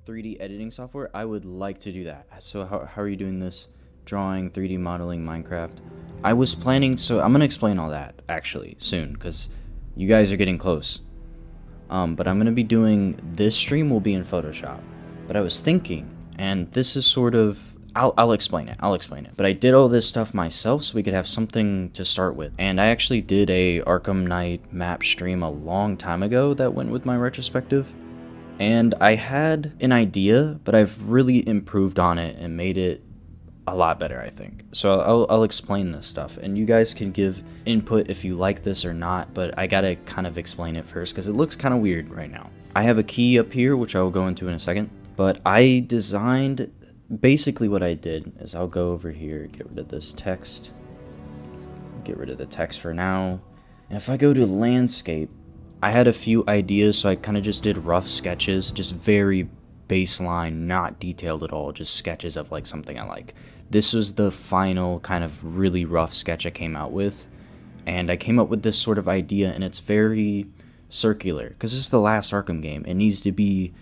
3D editing software, I would like to do that. So how are you doing this? Drawing, 3D modeling, Minecraft. I was planning, so I'm gonna explain all that actually soon, because you guys are getting close. But I'm gonna be doing, this stream will be in Photoshop. But I was thinking, and this is sort of, I'll explain it. But I did all this stuff myself so we could have something to start with. And I actually did a Arkham Knight map stream a long time ago that went with my retrospective. And I had an idea, but I've really improved on it and made it a lot better, I think. So I'll explain this stuff, and you guys can give input if you like this or not, but I gotta kind of explain it first because it looks kind of weird right now. I have a key up here, which I will go into in a second, but I designed, basically what I did is I'll go over here, get rid of this text, get rid of the text for now, and if I go to landscape, I had a few ideas, so I kind of just did rough sketches, just very baseline, not detailed at all, just sketches of like something I like. This was the final kind of really rough sketch I came out with, and I came up with this sort of idea, and it's very circular, because this is the last Arkham game. It needs to be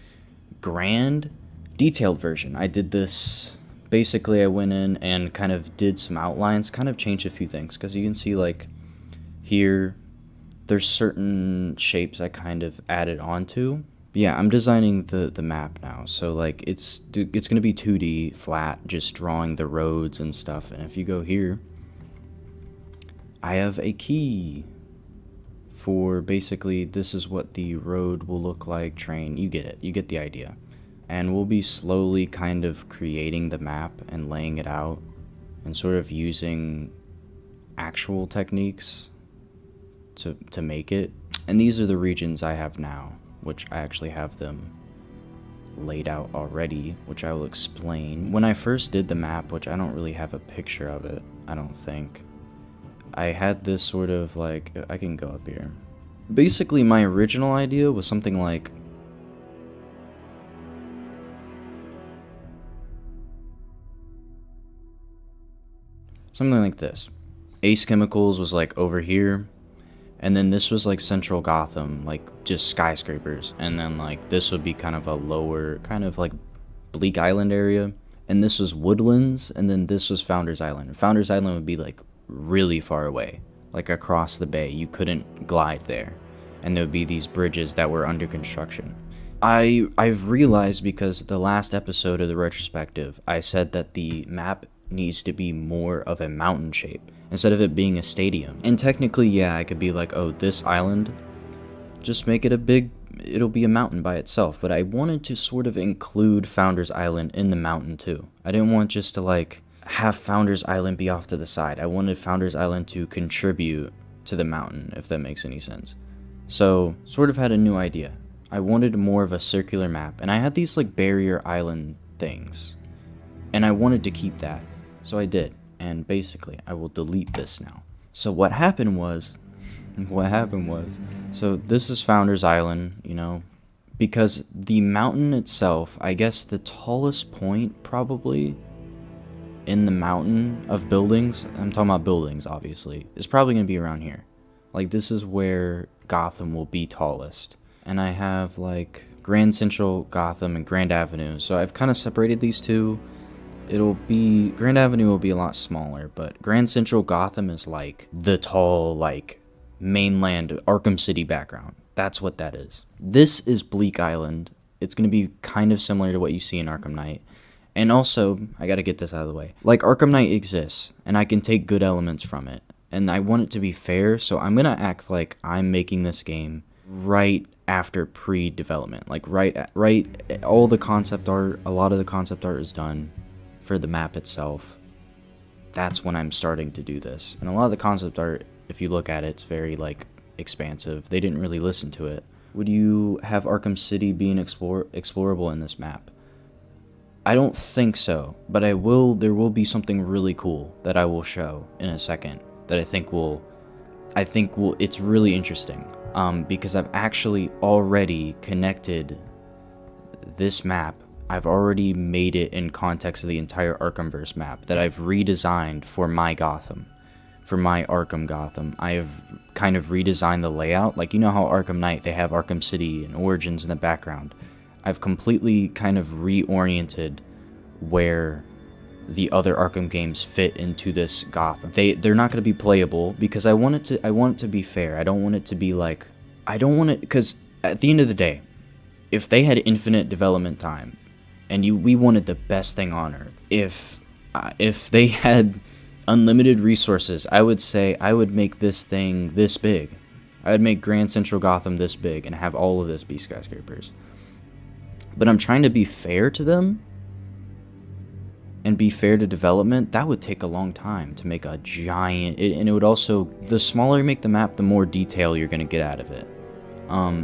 grand, detailed version. I did this, basically I went in and kind of did some outlines, kind of changed a few things, because you can see like here, there's certain shapes I kind of added onto. But yeah, I'm designing the map now, so like it's gonna be 2D flat, just drawing the roads and stuff. And if you go here, I have a key for basically this is what the road will look like, train, you get it, you get the idea. And we'll be slowly kind of creating the map and laying it out and sort of using actual techniques to make it. And these are the regions I have now, which I actually have them laid out already, which I will explain. When I first did the map, which I don't really have a picture of it, I don't think, I had this sort of like, I can go up here. Basically my original idea was something like, this. Ace Chemicals was like over here, and then this was like central Gotham, like just skyscrapers, and then like this would be kind of a lower, kind of like Bleak Island area, and this was Woodlands, and then this was Founders Island. Founders Island would be like really far away, like across the bay. You couldn't glide there, and there would be these bridges that were under construction. I've realized, because the last episode of the retrospective, I said that the map needs to be more of a mountain shape instead of it being a stadium. And technically, yeah, I could be like, oh, this island, just make it it'll be a mountain by itself. But I wanted to sort of include Founders Island in the mountain too. I didn't want just to like have Founders Island be off to the side. I wanted Founders Island to contribute to the mountain, if that makes any sense. So sort of had a new idea. I wanted more of a circular map, and I had these like barrier island things, and I wanted to keep that. So I did, and basically I will delete this now. So what happened was, so this is Founders Island, you know, because the mountain itself, I guess the tallest point probably in the mountain of buildings, I'm talking about buildings obviously, is probably going to be around here. Like this is where Gotham will be tallest. And I have like Grand Central Gotham and Grand Avenue, so I've kind of separated these two. Grand Avenue will be a lot smaller, but Grand Central Gotham is like the tall, like, mainland Arkham City background. That's what that is. This is Bleak Island. It's going to be kind of similar to what you see in Arkham Knight. And also, I gotta get this out of the way. Like, Arkham Knight exists, and I can take good elements from it. And I want it to be fair, so I'm gonna act like I'm making this game right after pre-development. Like, all the concept art, a lot of the concept art is done for the map itself. That's when I'm starting to do this. And a lot of the concept art, if you look at it, it's very like expansive. They didn't really listen to it. Would you have Arkham City being explorable in this map? I don't think so, but there will be something really cool that I will show in a second that I think will it's really interesting. Because I've actually already connected this map. I've already made it in context of the entire Arkhamverse map that I've redesigned for my Gotham, for my Arkham Gotham. I have kind of redesigned the layout. Like, you know how Arkham Knight, they have Arkham City and Origins in the background. I've completely kind of reoriented where the other Arkham games fit into this Gotham. They're not going to be playable because I want it to be fair. I don't want it to be like, I don't want it, because at the end of the day, if they had infinite development time and we wanted the best thing on earth, if they had unlimited resources, I would say I would make this thing this big. I would make Grand Central Gotham this big and have all of this be skyscrapers. But I'm trying to be fair to them and be fair to development. That would take a long time to make a giant, and it would also, the smaller you make the map, the more detail you're going to get out of it.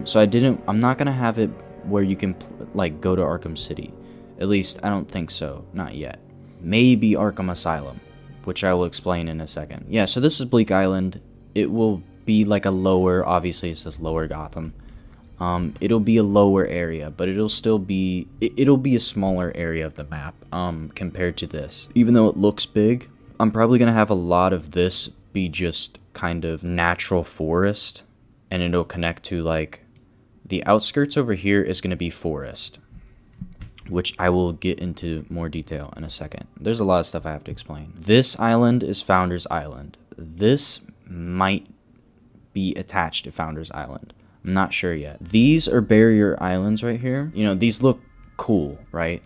So I'm not going to have it where you can like go to Arkham City. At least I don't think so, not yet. Maybe Arkham Asylum, which I will explain in a second. Yeah, so this is Bleak Island. It will be like a lower, obviously it says lower Gotham. It'll be a lower area, but it'll still be, it'll be a smaller area of the map, compared to this. Even though it looks big, I'm probably going to have a lot of this be just kind of natural forest, and it'll connect to like, the outskirts over here is going to be forest, which I will get into more detail in a second. There's a lot of stuff I have to explain. This island is Founders Island. This might be attached to Founders Island. I'm not sure yet. These are barrier islands right here. You know, these look cool, right?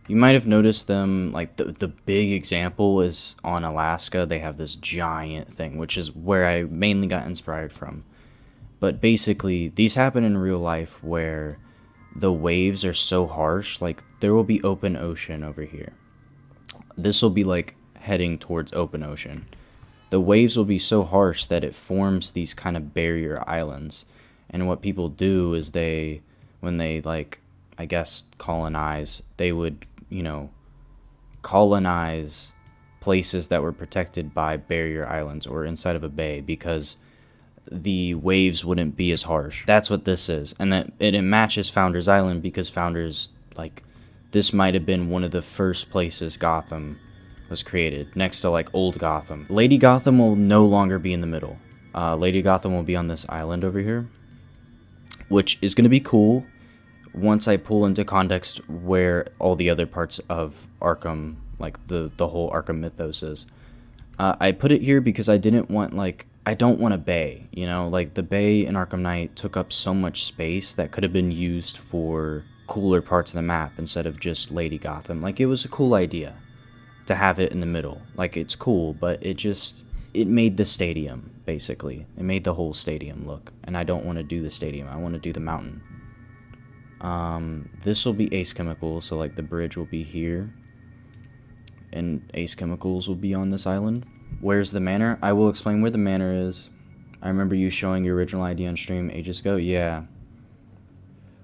You might have noticed them, like the big example is on Alaska. They have this giant thing, which is where I mainly got inspired from. But basically, these happen in real life where the waves are so harsh, like there will be open ocean over here. This will be like heading towards open ocean. The waves will be so harsh that it forms these kind of barrier islands. And what people do is when they like, I guess, colonize, they would, you know, colonize places that were protected by barrier islands or inside of a bay because the waves wouldn't be as harsh. That's what this is. And that it matches Founders Island because Founders, like, this might have been one of the first places Gotham was created, next to like old Gotham. Lady Gotham will no longer be in the middle. Lady Gotham will be on this island over here, which is going to be cool once I pull into context where all the other parts of Arkham, like the whole Arkham mythos is. I put it here because I didn't want, like, I don't want a bay, you know, like the bay in Arkham Knight took up so much space that could have been used for cooler parts of the map instead of just Lady Gotham. Like, it was a cool idea to have it in the middle. Like, it's cool, but it made the stadium, basically. It made the whole stadium look, and I don't want to do the stadium. I want to do the mountain. This will be Ace Chemical, so like the bridge will be here, and Ace Chemicals will be on this island. Where's the manor? I will explain where the manor is. I remember you showing your original ID on stream ages ago. Yeah.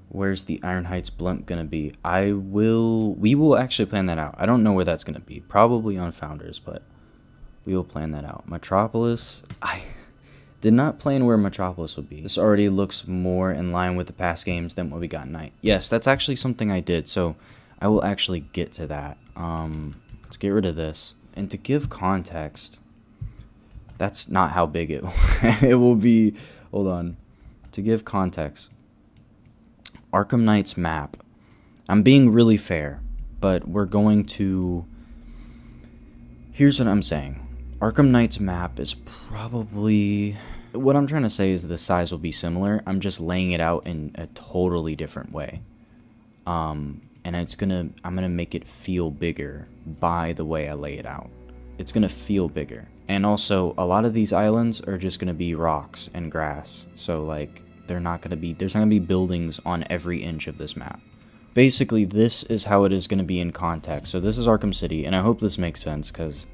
Where's the Iron Heights blimp gonna be? We will actually plan that out. I don't know where that's gonna be. Probably on Founders, but we will plan that out. Metropolis. I did not plan where Metropolis would be. This already looks more in line with the past games than what we got tonight. Yes, that's actually something I did, so I will actually get to that. Let's get rid of this. And to give context, that's not how big it will be. Hold on. To give context, Arkham Knight's map, I'm being really fair, but we're going to, here's what I'm saying. Arkham Knight's map is probably, what I'm trying to say is the size will be similar. I'm just laying it out in a totally different way. And I'm gonna make it feel bigger by the way I lay it out. It's gonna feel bigger. And also, a lot of these islands are just gonna be rocks and grass. So like, there's not gonna be buildings on every inch of this map. Basically, this is how it is gonna be in context. So this is Arkham City, and I hope this makes sense because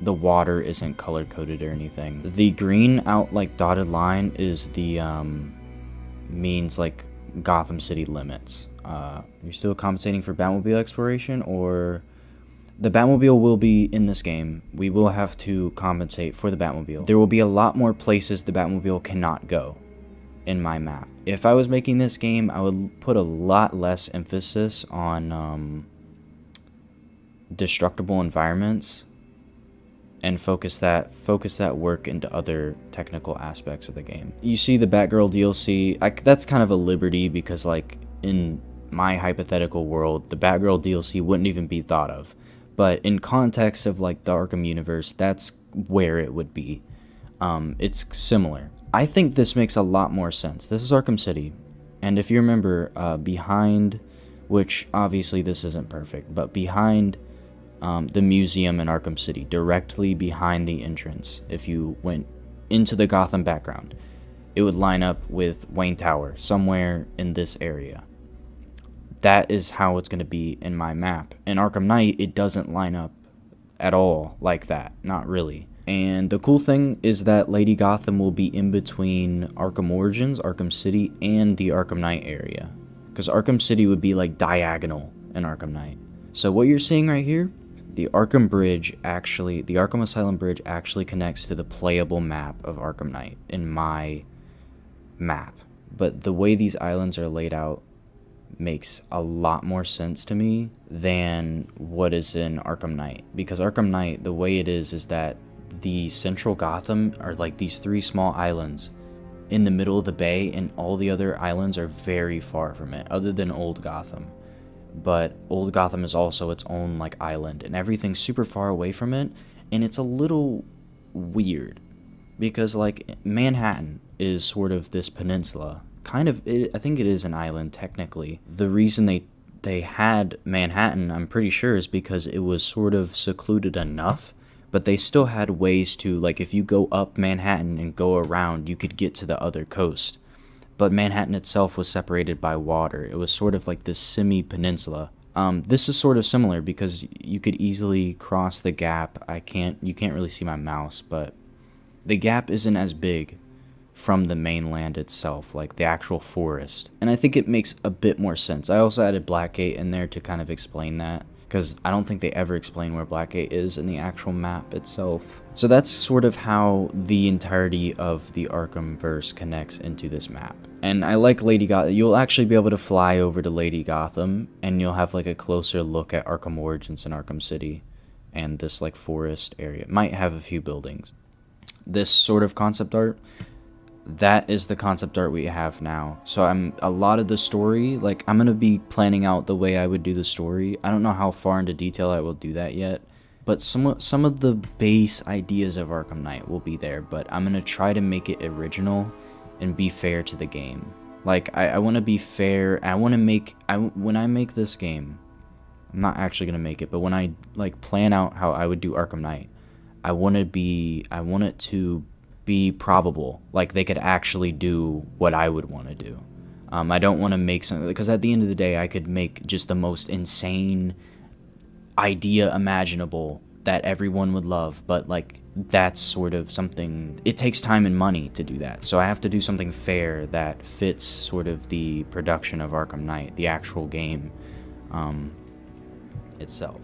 the water isn't color coded or anything. The green out like dotted line is the means like Gotham City limits. You're still compensating for Batmobile exploration, or the Batmobile will be in this game. We will have to compensate for the Batmobile. There will be a lot more places the Batmobile cannot go in my map. If I was making this game, I would put a lot less emphasis on destructible environments and focus that work into other technical aspects of the game. You see the Batgirl DLC, that's kind of a liberty because like in my hypothetical world, the Batgirl DLC wouldn't even be thought of. But in context of like the Arkham universe, that's where it would be. It's similar. I think this makes a lot more sense. This is Arkham City, and if you remember, behind, which obviously this isn't perfect, but behind the museum in Arkham City, directly behind the entrance, if you went into the Gotham background, it would line up with Wayne Tower, somewhere in this area. That is how it's going to be in my map. In Arkham Knight, it doesn't line up at all like that. Not really. And the cool thing is that Lady Gotham will be in between Arkham Origins, Arkham City, and the Arkham Knight area. Because Arkham City would be like diagonal in Arkham Knight. So what you're seeing right here, the Arkham Asylum Bridge actually connects to the playable map of Arkham Knight in my map. But the way these islands are laid out makes a lot more sense to me than what is in Arkham Knight. Because Arkham Knight, the way it is that the central Gotham are like these 3 small islands in the middle of the bay, and all the other islands are very far from it, other than Old Gotham. But Old Gotham is also its own like island, and everything's super far away from it, and it's a little weird because like Manhattan is sort of this peninsula. I think it is an island technically. The reason they had Manhattan, I'm pretty sure, is because it was sort of secluded enough, but they still had ways to, like, if you go up Manhattan and go around, you could get to the other coast. But Manhattan itself was separated by water. It was sort of like this semi-peninsula. This is sort of similar because you could easily cross the gap. You can't really see my mouse, but the gap isn't as big from the mainland itself, like the actual forest. And I think it makes a bit more sense. I also added Blackgate in there to kind of explain that, because I don't think they ever explain where Blackgate is in the actual map itself. So that's sort of how the entirety of the Arkhamverse connects into this map. And I like Lady Gotham. You'll actually be able to fly over to Lady Gotham, and you'll have like a closer look at Arkham Origins and Arkham City, and this like forest area. It might have a few buildings. This sort of concept art, that is the concept art we have now. So a lot of the story, like I'm going to be planning out the way I would do the story. I don't know how far into detail I will do that yet, but some of the base ideas of Arkham Knight will be there, but I'm going to try to make it original and be fair to the game. Like I want to be fair. When I make this game, I'm not actually going to make it, but when I like plan out how I would do Arkham Knight, I want it to be probable, like they could actually do what I would want to do. I don't want to make something, because at the end of the day I could make just the most insane idea imaginable that everyone would love, but like that's sort of something, it takes time and money to do that. So I have to do something fair that fits sort of the production of Arkham Knight, the actual game itself.